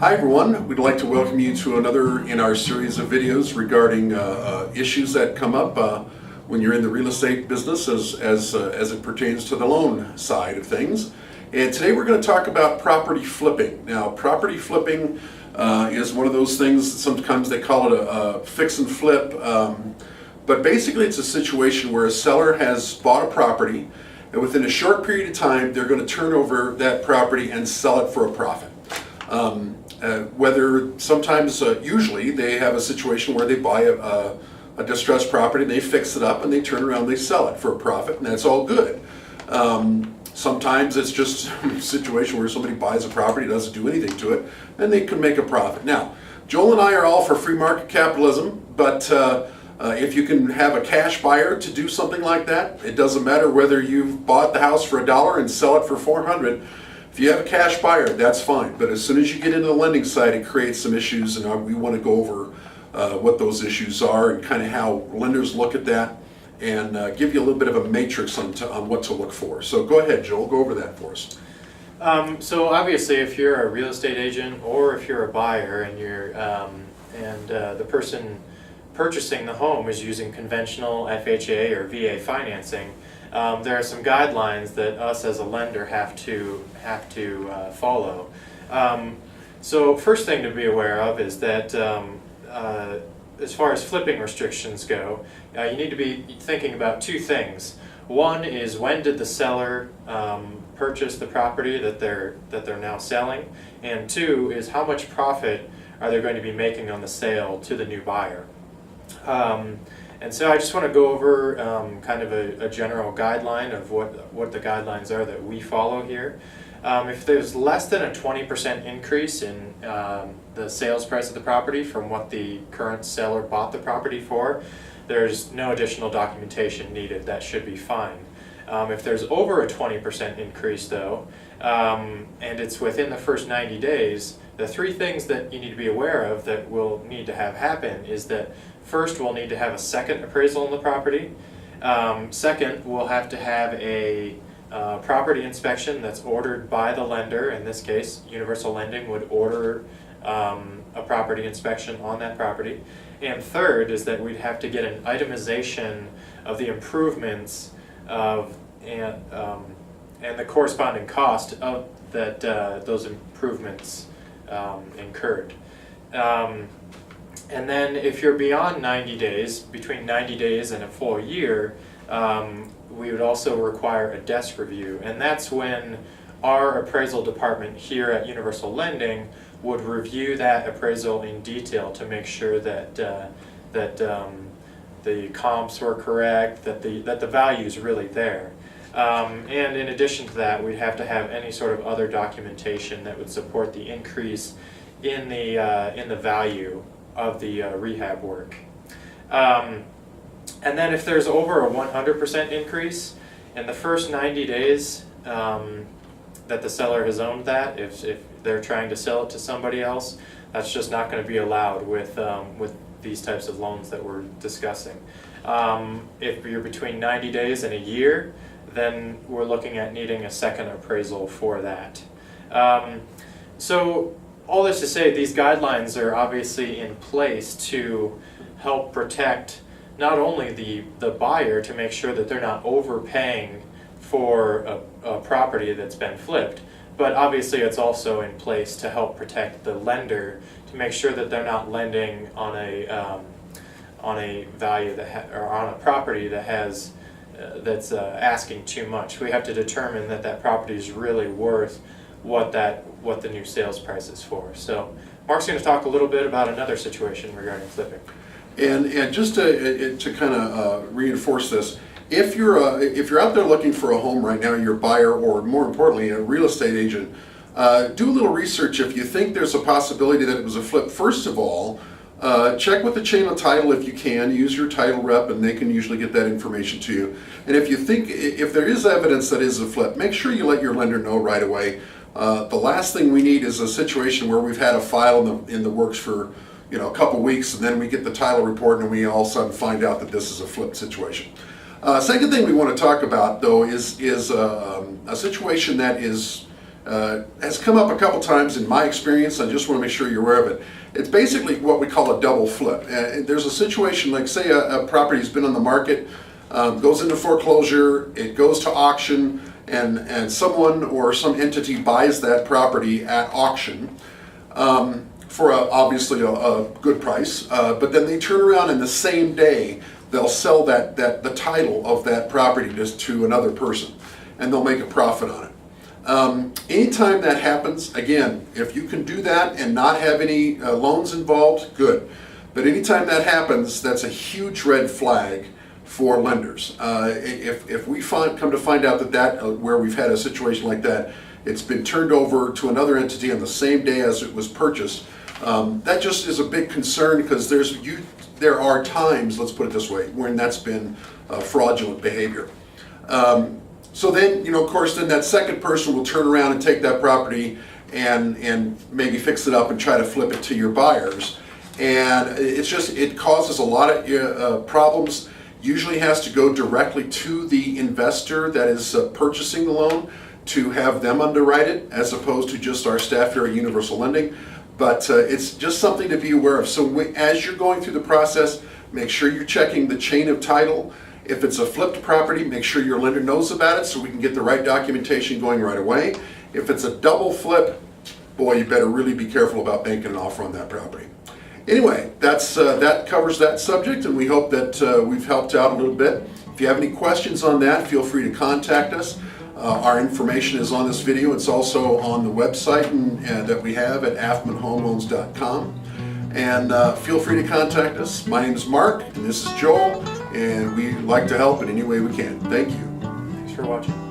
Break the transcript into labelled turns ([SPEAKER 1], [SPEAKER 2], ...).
[SPEAKER 1] Hi everyone, we'd like to welcome you to another in our series of videos regarding issues that come up when you're in the real estate business as it pertains to the loan side of things. And today we're going to talk about property flipping. Now, property flipping is one of those things, sometimes they call it a fix and flip, but basically it's a situation where a seller has bought a property and within a short period of time they're going to turn over that property and sell it for a profit. Whether sometimes, usually they have a situation where they buy a distressed property and they fix it up and they turn around and they sell it for a profit, and that's all good. Sometimes it's just a situation where somebody buys a property, doesn't do anything to it, and they can make a profit. Now, Joel and I are all for free market capitalism, but if you can have a cash buyer to do something like that, it doesn't matter whether you've bought the house for $1 and sell it for $400. If you have a cash buyer, that's fine. But as soon as you get into the lending side, it creates some issues, and we want to go over what those issues are and kind of how lenders look at that, and give you a little bit of a matrix on what to look for. So go ahead, Joel, go over that for us.
[SPEAKER 2] So obviously, if you're a real estate agent or if you're a buyer and the person purchasing the home is using conventional FHA or VA financing, there are some guidelines that us as a lender have to follow. So first thing to be aware of is that as far as flipping restrictions go, you need to be thinking about two things. One is, when did the seller purchase the property that they're now selling, and two is, how much profit are they going to be making on the sale to the new buyer. And so I just want to go over kind of a general guideline of what the guidelines are that we follow here. If there's less than a 20% increase in the sales price of the property from what the current seller bought the property for, there's no additional documentation needed. That should be fine. If there's over a 20% increase though, and it's within the first 90 days, the three things that you need to be aware of that will need to have happen is that first, we'll need to have a second appraisal on the property. Second, we'll have to have a property inspection that's ordered by the lender. In this case, Universal Lending would order a property inspection on that property. And third is that we'd have to get an itemization of the improvements and the corresponding cost of those improvements incurred. And then if you're beyond 90 days, between 90 days and a full year, we would also require a desk review. And that's when our appraisal department here at Universal Lending would review that appraisal in detail to make sure that the comps were correct, that the value is really there. And in addition to that, we'd have to have any sort of other documentation that would support the increase in the value of the rehab work. And then if there's over a 100% increase in the first 90 days that the seller has owned that, if they're trying to sell it to somebody else, that's just not going to be allowed with these types of loans that we're discussing. If you're between 90 days and a year, then we're looking at needing a second appraisal for that. So all this to say, these guidelines are obviously in place to help protect not only the buyer, to make sure that they're not overpaying for a property that's been flipped, but obviously it's also in place to help protect the lender, to make sure that they're not lending on a value or on a property that has that's asking too much. We have to determine that that property is really worth what the new sales price is for. So Mark's going to talk a little bit about another situation regarding flipping.
[SPEAKER 1] And just to kind of reinforce this, if you're out there looking for a home right now, you're a buyer, or more importantly, a real estate agent, do a little research. If you think there's a possibility that it was a flip, first of all, check with the chain of title if you can. Use your title rep, and they can usually get that information to you. And if there is evidence that is a flip, make sure you let your lender know right away. The last thing we need is a situation where we've had a file in the works for a couple weeks, and then we get the title report and we all of a sudden find out that this is a flip situation. Second thing we want to talk about though is a situation that is has come up a couple times in my experience. I just want to make sure you're aware of it. It's basically what we call a double flip. There's a situation like, say, a property's been on the market, goes into foreclosure, it goes to auction, and someone or some entity buys that property at auction for obviously a good price, but then they turn around and the same day they'll sell the title of that property just to another person, and they'll make a profit on it. Anytime that happens, again, if you can do that and not have any loans involved, good. But anytime that happens, that's a huge red flag for lenders. If we come to find out that where we've had a situation like that, it's been turned over to another entity on the same day as it was purchased, that just is a big concern, because there are times, let's put it this way, when that's been fraudulent behavior. So then, of course, then that second person will turn around and take that property and maybe fix it up and try to flip it to your buyers. And it causes a lot of problems. Usually has to go directly to the investor that is purchasing the loan to have them underwrite it, as opposed to just our staff here at Universal Lending. But it's just something to be aware of. So as you're going through the process, make sure you're checking the chain of title. If it's a flipped property, make sure your lender knows about it so we can get the right documentation going right away. If it's a double flip, boy, you better really be careful about making an offer on that property. Anyway, that covers that subject, and we hope that we've helped out a little bit. If you have any questions on that, feel free to contact us. Our information is on this video. It's also on the website that we have at affmanhomeloans.com. And feel free to contact us. My name is Mark, and this is Joel, and we'd like to help in any way we can. Thank you.
[SPEAKER 2] Thanks for watching.